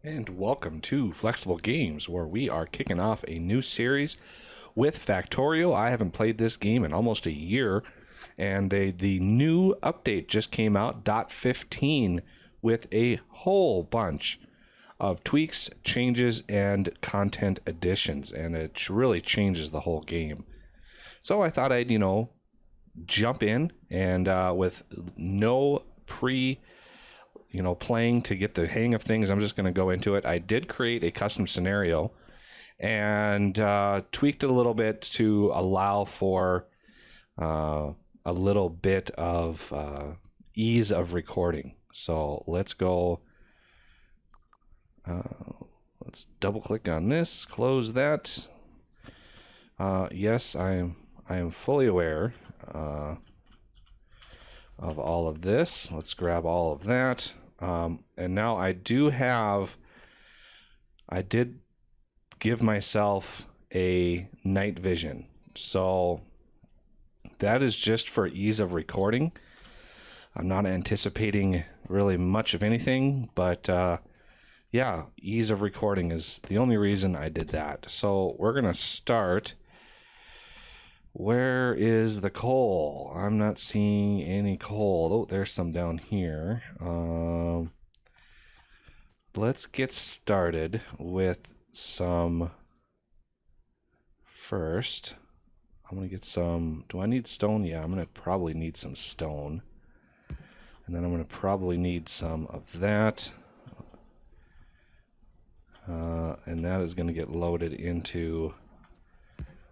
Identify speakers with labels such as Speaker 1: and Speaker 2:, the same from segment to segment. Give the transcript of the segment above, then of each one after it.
Speaker 1: And welcome to Flexible Games, where we are kicking off a new series with Factorio. I haven't played this game in almost a year, and the new update just came out, Dot15, with a whole bunch of tweaks, changes, and content additions, and it really changes the whole game. So I thought I'd, jump in, and with no playing to get the hang of things, I'm just going to go into it. I did create a custom scenario and tweaked it a little bit to allow for a little bit of ease of recording. So let's go. Let's double click on this, close that. Yes, I am fully aware of all of this. Let's grab all of that. And now I did give myself a night vision. So that is just for ease of recording. I'm not anticipating really much of anything, but yeah, ease of recording is the only reason I did that. So we're going to start. Where is the coal? I'm not seeing any coal. Oh, there's some down here. Let's get started with some first. I'm going to get some. Do I need stone? Yeah, I'm going to probably need some stone. And then I'm going to probably need some of that. And that is going to get loaded into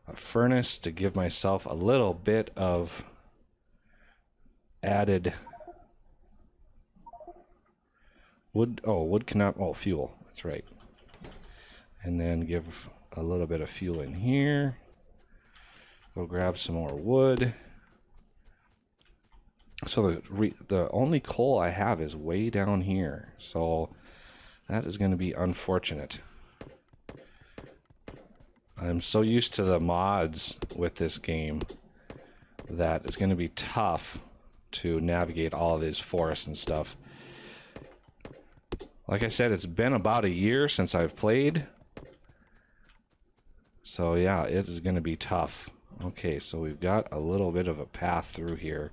Speaker 1: a furnace to give myself a little bit of added wood. Wood cannot. Fuel. That's right. And then give a little bit of fuel in here. Go grab some more wood. So the only coal I have is way down here. So that is going to be unfortunate. I'm so used to the mods with this game that it's going to be tough to navigate all of these forests and stuff. Like I said, it's been about a year since I've played. So yeah, it is going to be tough. Okay, so we've got a little bit of a path through here.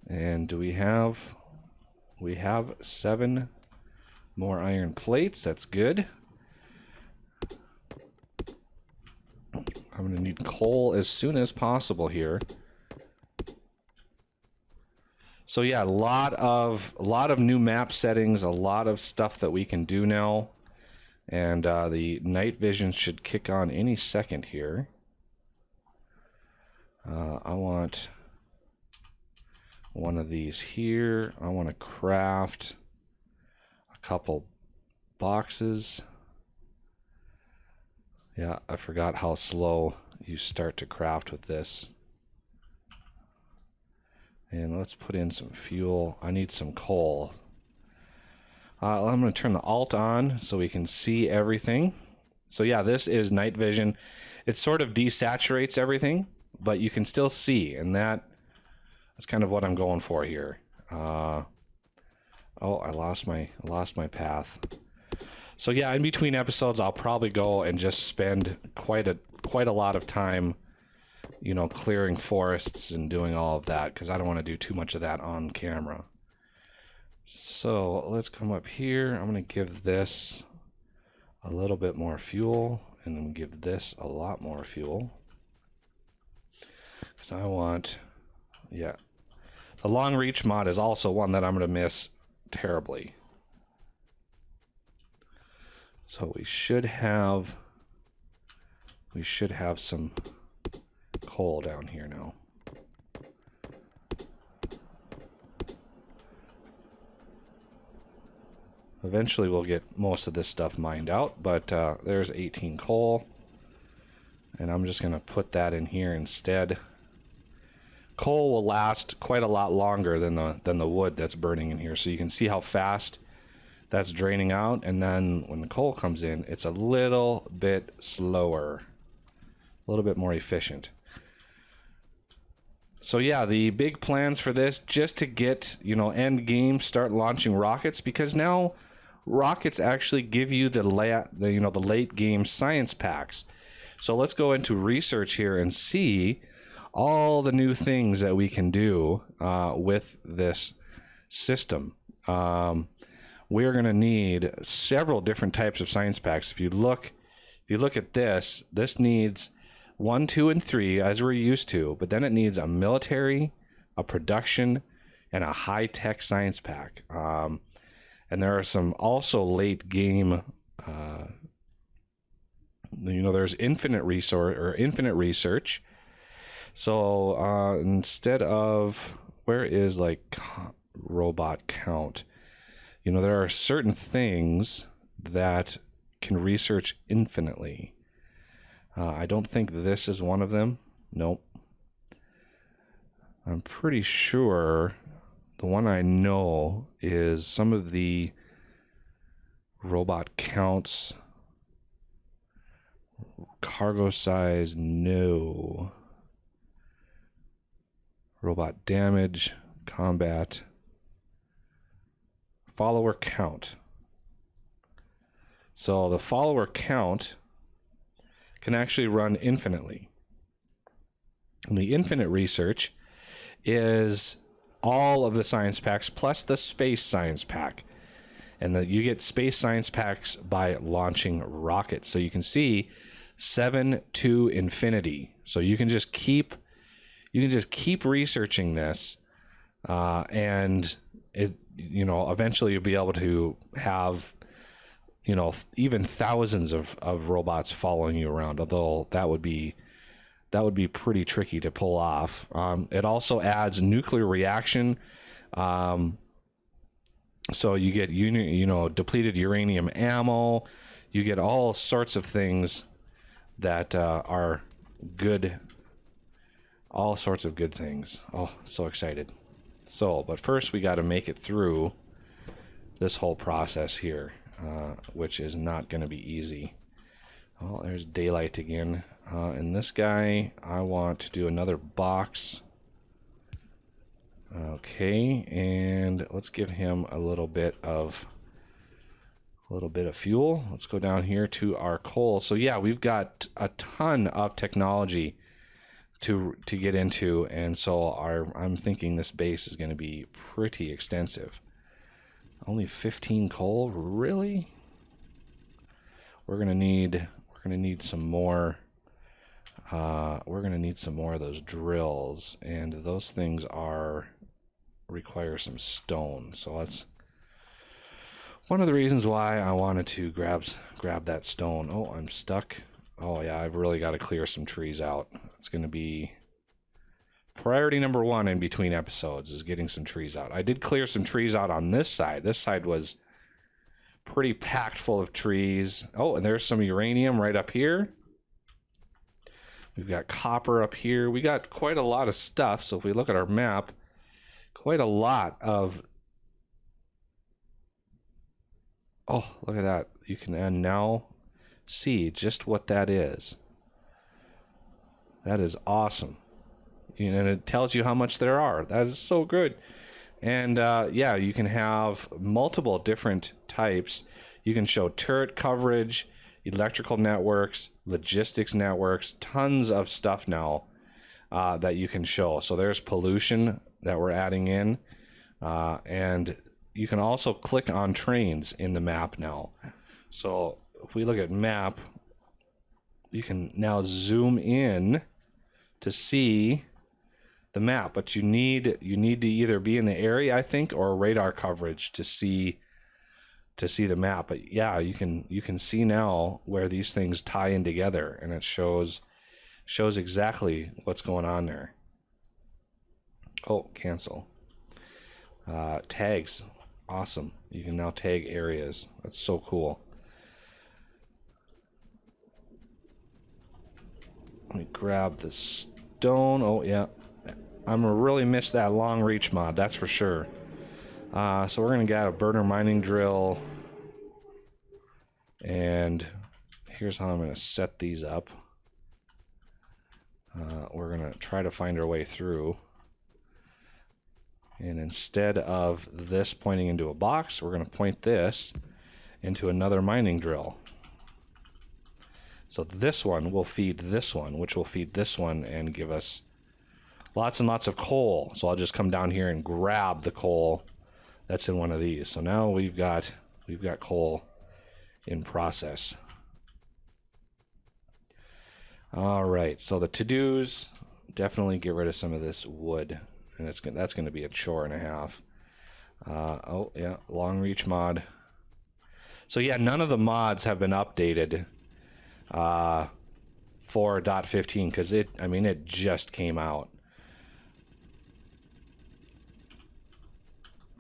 Speaker 1: And do we have 7 more iron plates. That's good. I'm going to need coal as soon as possible here. So yeah, a lot of new map settings, a lot of stuff that we can do now. And the night vision should kick on any second here. I want one of these here. I want to craft couple boxes. Yeah, I forgot how slow you start to craft with this. And let's put in some fuel. I need some coal. I'm going to turn the alt on so we can see everything. So yeah, this is night vision. It sort of desaturates everything, but you can still see, and that's kind of what I'm going for here. Oh, I lost my path. So yeah, in between episodes, I'll probably go and just spend quite a lot of time, clearing forests and doing all of that, because I don't want to do too much of that on camera. So let's come up here. I'm going to give this a little bit more fuel, and then give this a lot more fuel, because I want, yeah. The long reach mod is also one that I'm going to miss terribly. So we should have some coal down here now. Eventually we'll get most of this stuff mined out, but there's 18 coal, and I'm just going to put that in here instead. Coal will last quite a lot longer than the wood that's burning in here, so you can see how fast that's draining out, and then when the coal comes in, it's a little bit slower, a little bit more efficient. So yeah, the big plans for this, just to get, end game, start launching rockets, because now rockets actually give you the late game science packs. So let's go into research here and see all the new things that we can do with this system. We're going to need several different types of science packs. If you look at this needs 1, 2, and 3 as we're used to, but then it needs a military, a production, and a high-tech science pack. And there are some also late game. There's infinite research. So instead of, where is like robot count? There are certain things that can research infinitely. I don't think this is one of them. Nope. I'm pretty sure the one I know is some of the robot counts. Cargo size, no. Robot damage, combat. Follower count. So the follower count can actually run infinitely. And the infinite research is all of the science packs plus the space science pack. And you get space science packs by launching rockets. So you can see 7 to infinity. So you can just keep researching this, and it eventually you'll be able to have even thousands of robots following you around, although that would be pretty tricky to pull off. It also adds nuclear reaction, so you get depleted uranium ammo. You get all sorts of things that are good, all sorts of good things. Oh, so excited. But first we got to make it through this whole process here, which is not going to be easy. Oh, there's daylight again. And this guy, I want to do another box. Okay, and let's give him a little bit of fuel. Let's go down here to our coal. So yeah, we've got a ton of technology to get into, and so I'm thinking this base is going to be pretty extensive. Only 15 coal, really? We're gonna need some more. We're gonna need some more of those drills, and those things require some stone. So that's one of the reasons why I wanted to grab that stone. Oh, I'm stuck. Oh yeah, I've really got to clear some trees out. It's going to be priority number 1 in between episodes, is getting some trees out. I did clear some trees out on this side. This side was pretty packed full of trees. Oh, and there's some uranium right up here. We've got copper up here. We got quite a lot of stuff. So if we look at our map, quite a lot of... Oh, look at that. You can now see just what that is. That is awesome. And it tells you how much there are. That is so good. And yeah, you can have multiple different types. You can show turret coverage, electrical networks, logistics networks, tons of stuff now that you can show. So there's pollution that we're adding in. And you can also click on trains in the map now. So if we look at map, you can now zoom in to see the map, but you need to either be in the area, I think, or radar coverage to see the map. But yeah, you can see now where these things tie in together, and it shows exactly what's going on there. Oh, cancel. Tags, awesome. You can now tag areas. That's so cool. Let me grab the stone. Oh yeah, I'm gonna really miss that long reach mod, that's for sure. So we're gonna get a burner mining drill, and here's how I'm gonna set these up. We're gonna try to find our way through. And instead of this pointing into a box, we're going to point this into another mining drill. So this one will feed this one, which will feed this one and give us lots and lots of coal. So I'll just come down here and grab the coal that's in one of these. So now we've got coal in process. All right, so the to-dos, definitely get rid of some of this wood, and that's going to be a chore and a half. Oh yeah, long reach mod. So yeah, none of the mods have been updated for Dot15 because it just came out.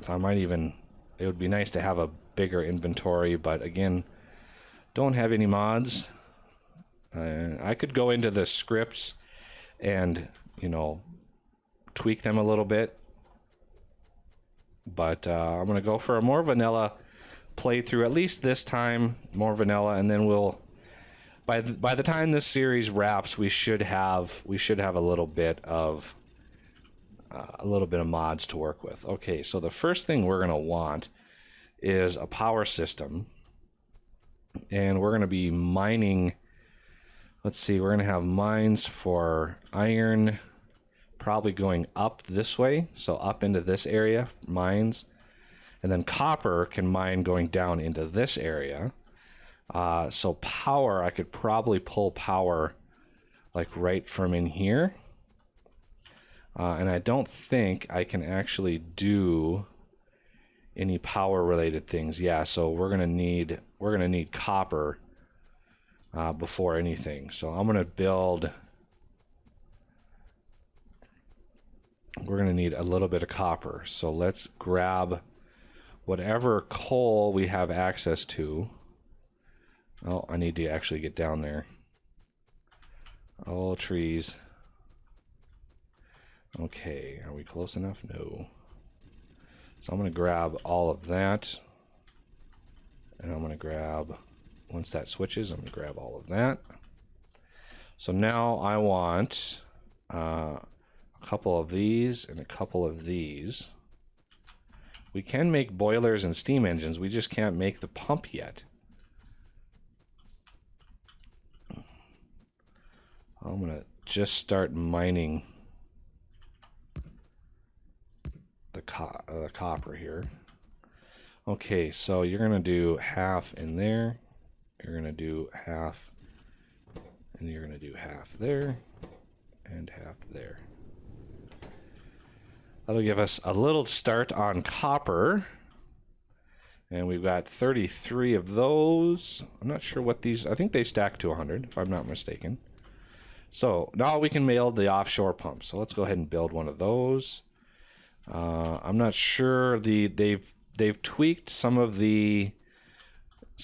Speaker 1: So it would be nice to have a bigger inventory, but again, don't have any mods. I could go into the scripts and, tweak them a little bit. But I'm going to go for a more vanilla playthrough, at least this time, more vanilla, and then we'll, by the time this series wraps, we should have a little bit of mods to work with. Okay, so the first thing we're going to want is a power system, and we're going to be mining. Let's see, we're going to have mines for iron, probably going up this way, so up into this area, mines, and then copper can mine going down into this area. So power, I could probably pull power like right from in here. And I don't think I can actually do any power related things. Yeah, so we're gonna need copper before anything. So I'm gonna build. We're gonna need a little bit of copper. So let's grab whatever coal we have access to. Oh, I need to actually get down there. Oh, trees. Okay, are we close enough? No. So I'm going to grab all of that. And I'm going to grab, once that switches, I'm going to grab all of that. So now I want a couple of these and a couple of these. We can make boilers and steam engines, we just can't make the pump yet. I'm going to just start mining the copper here. Okay, so you're going to do half in there. You're going to do half, and you're going to do half there, and half there. That'll give us a little start on copper. And we've got 33 of those. I'm not sure what these, I think they stack to 100, if I'm not mistaken. So now we can build the offshore pump. So let's go ahead and build one of those. I'm not sure they've tweaked some of the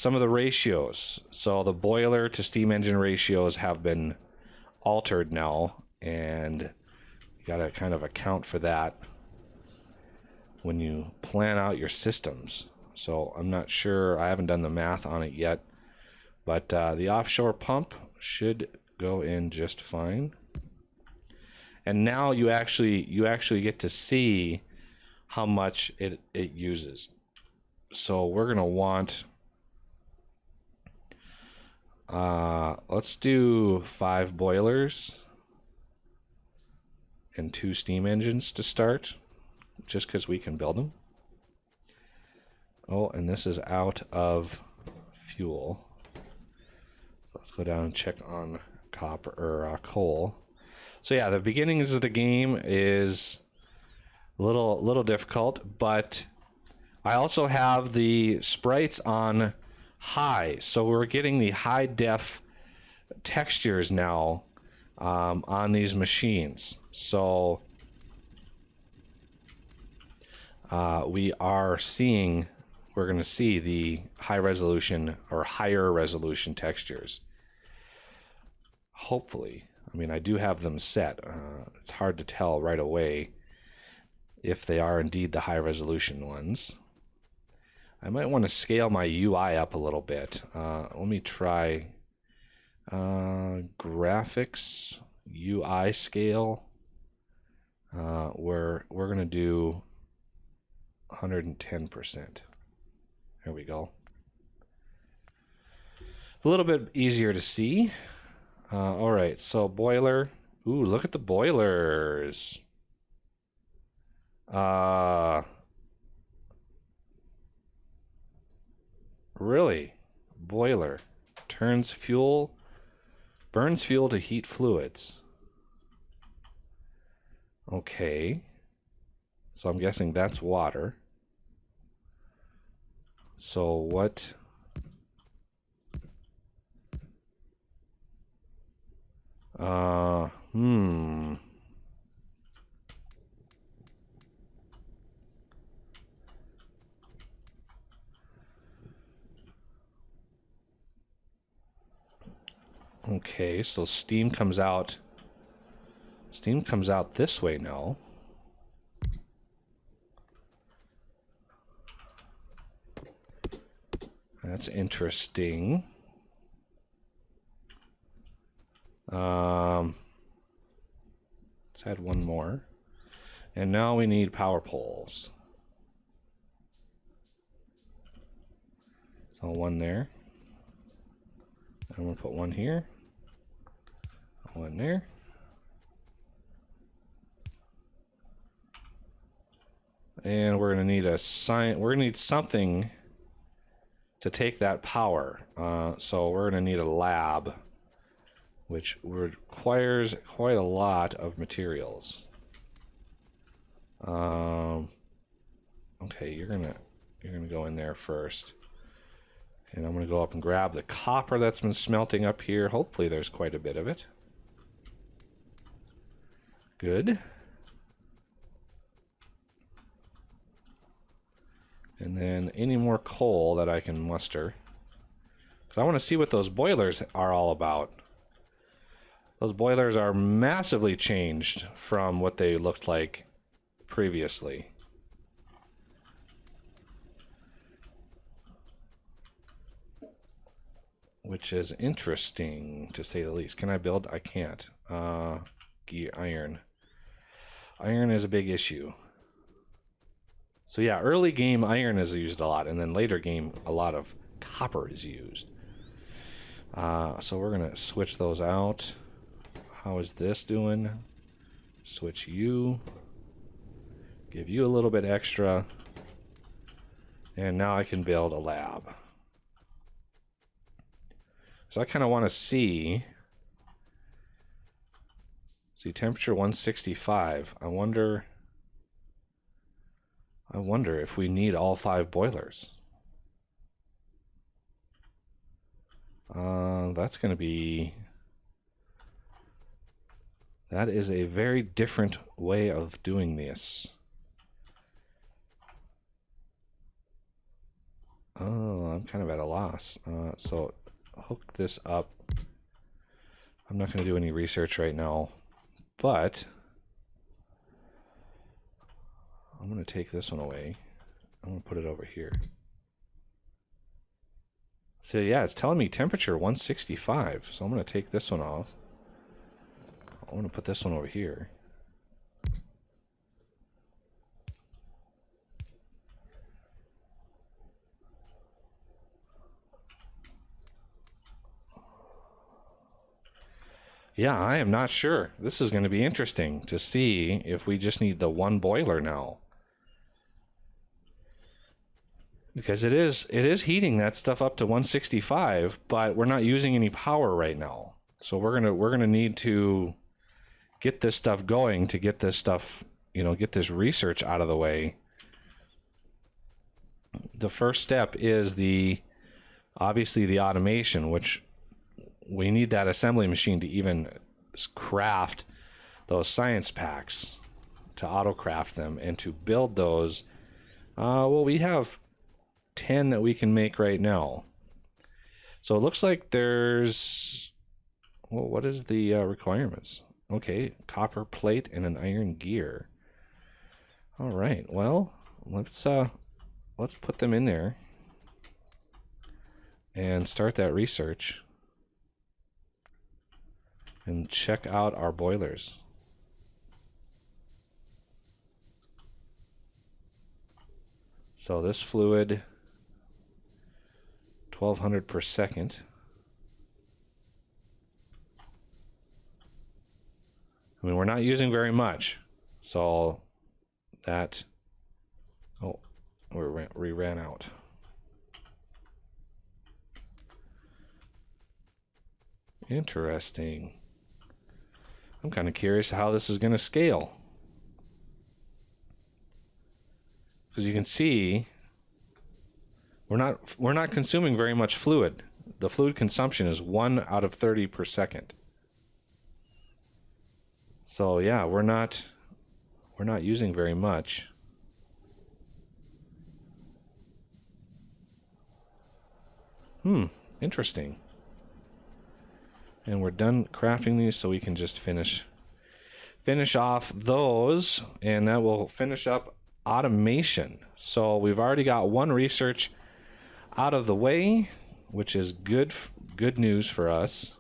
Speaker 1: ratios. So the boiler to steam engine ratios have been altered now, and you got to kind of account for that when you plan out your systems. So I'm not sure, I haven't done the math on it yet, but the offshore pump should go in just fine. And now you actually get to see how much it uses. So we're gonna want, let's do 5 boilers and 2 steam engines to start, just because we can build them. Oh, and this is out of fuel. So let's go down and check on copper or coal. So yeah, the beginnings of the game is a little difficult, but I also have the sprites on high, so we're getting the high def textures now on these machines. So we're going to see the high resolution or higher resolution textures. Hopefully. I mean, I do have them set. It's hard to tell right away if they are indeed the high resolution ones. I might want to scale my UI up a little bit. Let me try graphics UI scale. We're going to do 110%. There we go. A little bit easier to see. All right, so boiler. Ooh, look at the boilers. Really? Boiler. Burns fuel to heat fluids. Okay. So I'm guessing that's water. So what? Okay, so steam comes out. Steam comes out this way now. That's interesting. Let's add one more. And now we need power poles. So one there. I'm gonna put one here. One there. And we're gonna need we're gonna need something to take that power. So we're gonna need a lab, which requires quite a lot of materials. Okay, you're gonna go in there first. And I'm gonna go up and grab the copper that's been smelting up here. Hopefully there's quite a bit of it. Good. And then any more coal that I can muster. Because I want to see what those boilers are all about. Those boilers are massively changed from what they looked like previously. Which is interesting, to say the least. Can I build? I can't. Iron. Iron is a big issue. So yeah, early game iron is used a lot, and then later game a lot of copper is used. So we're gonna switch those out. How is this doing? Switch you. Give you a little bit extra. And now I can build a lab. So I kind of want to see temperature 165. I wonder if we need all 5 boilers. That's going to be... That is a very different way of doing this. Oh, I'm kind of at a loss. So hook this up. I'm not going to do any research right now, but I'm going to take this one away. I'm going to put it over here. So yeah, it's telling me temperature 165. So I'm going to take this one off. I'm going to put this one over here. Yeah, I am not sure. This is going to be interesting to see if we just need the one boiler now. Because it is heating that stuff up to 165, but we're not using any power right now. So we're gonna need to get this stuff going, to get this stuff, get this research out of the way. The first step is obviously the automation, which we need that assembly machine to even craft those science packs, to auto craft them and to build those. Well, we have 10 that we can make right now. So it looks like there's, well, what is the requirements? Okay, copper plate and an iron gear. All right, well, let's put them in there and start that research and check out our boilers. So this fluid, 1200 per second. I mean, we're not using very much, so that, oh, we ran out. Interesting. I'm kind of curious how this is going to scale. Because you can see we're not consuming very much fluid. The fluid consumption is 1 out of 30 per second. So yeah, we're not using very much. Interesting. And we're done crafting these, so we can just finish off those, and that will finish up automation. So we've already got one research out of the way, which is good news for us.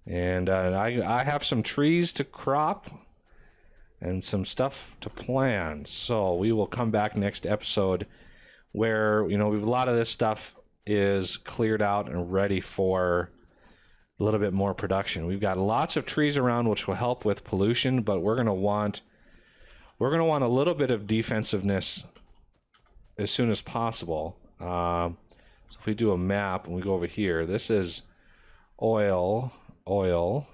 Speaker 1: And I have some trees to crop and some stuff to plan. So we will come back next episode where, you know, a lot of this stuff is cleared out and ready for a little bit more production. We've got lots of trees around, which will help with pollution, but we're going to want a little bit of defensiveness as soon as possible. So if we do a map and we go over here, this is oil. Oh,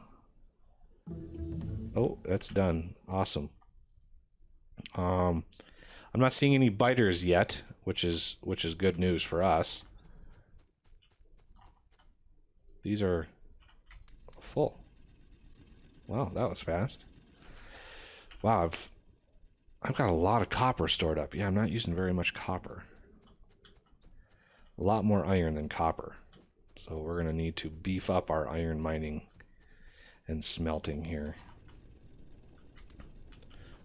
Speaker 1: that's done. Awesome. I'm not seeing any biters yet, which is good news for us. These are full. Wow, that was fast. Wow, I've got a lot of copper stored up. Yeah, I'm not using very much copper. A lot more iron than copper. So we're going to need to beef up our iron mining and smelting here.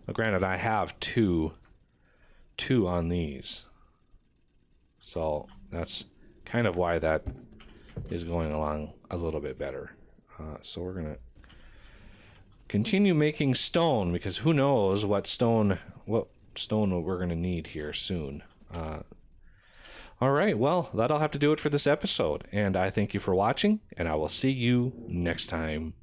Speaker 1: Well, granted, I have two on these. So that's kind of why that is going along a little bit better. So we're going to continue making stone, because who knows what stone we're going to need here soon. All right, well, that'll have to do it for this episode, and I thank you for watching, and I will see you next time.